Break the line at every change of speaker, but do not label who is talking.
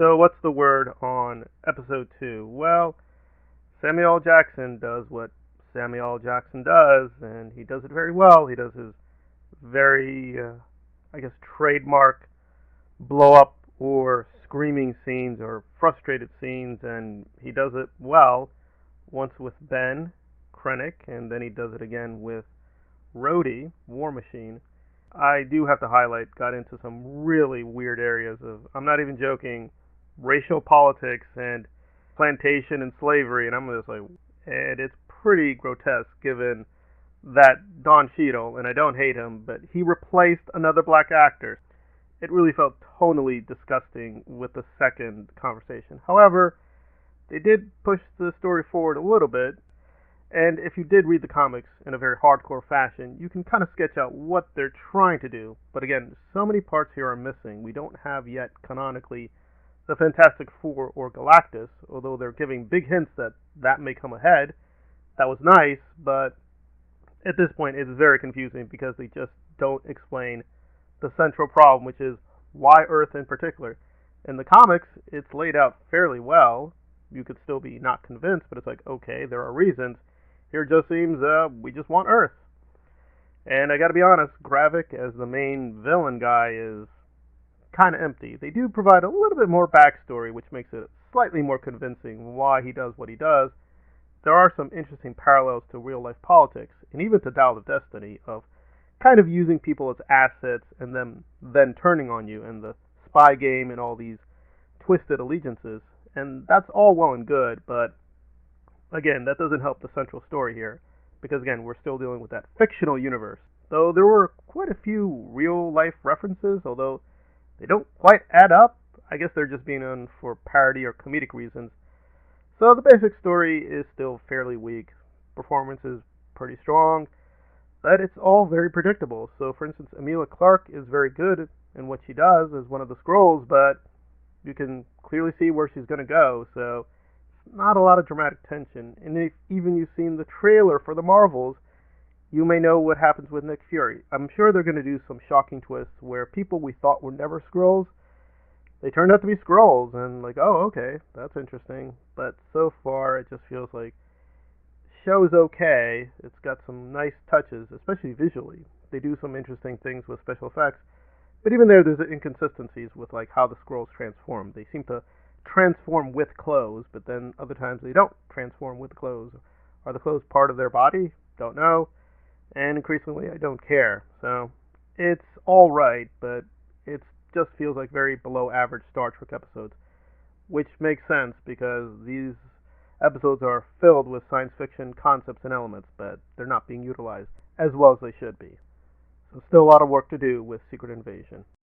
So, what's the word on episode 2? Well, Samuel L. Jackson does what Samuel L. Jackson does, and he does it very well. He does his very, trademark blow up or screaming scenes or frustrated scenes, and he does it well. Once with Ben Krennic, and then he does it again with Rhodey, War Machine. I do have to highlight, got into some really weird areas of, I'm not even joking, racial politics and plantation and slavery, and I'm just like, and it's pretty grotesque given that Don Cheadle, and I don't hate him, but he replaced another black actor. It really felt tonally disgusting with the second conversation. However, they did push the story forward a little bit, and if you did read the comics in a very hardcore fashion, you can kind of sketch out what they're trying to do. But again, so many parts here are missing. We don't have yet canonically the Fantastic Four or Galactus, although they're giving big hints that that may come ahead. That was nice, but at this point it's very confusing because they just don't explain the central problem, which is why Earth in particular. In the comics, it's laid out fairly well. You could still be not convinced, but it's like, okay, there are reasons. Here it just seems we just want Earth. And I gotta be honest, Gravik as the main villain guy is kind of empty. They do provide a little bit more backstory, which makes it slightly more convincing why he does what he does. There are some interesting parallels to real life politics, and even to Dial of Destiny, of kind of using people as assets and then turning on you, and the spy game and all these twisted allegiances. And that's all well and good, but again, that doesn't help the central story here, because again, we're still dealing with that fictional universe. Though there were quite a few real life references, although they don't quite add up. I guess they're just being done for parody or comedic reasons. So the basic story is still fairly weak. Performance is pretty strong, but it's all very predictable. So for instance, Emilia Clarke is very good in what she does as one of the Skrulls, but you can clearly see where she's going to go, so not a lot of dramatic tension. And if even you've seen the trailer for the Marvels, you may know what happens with Nick Fury. I'm sure they're going to do some shocking twists where people we thought were never Skrulls, they turned out to be Skrulls, and like, oh, okay, that's interesting. But so far, it just feels like show's okay. It's got some nice touches, especially visually. They do some interesting things with special effects, but even there's inconsistencies with like how the Skrulls transform. They seem to transform with clothes, but then other times they don't transform with the clothes. Are the clothes part of their body? Don't know. And increasingly, I don't care. So it's all right, but it just feels like very below average Star Trek episodes, which makes sense because these episodes are filled with science fiction concepts and elements, but they're not being utilized as well as they should be. So still a lot of work to do with Secret Invasion.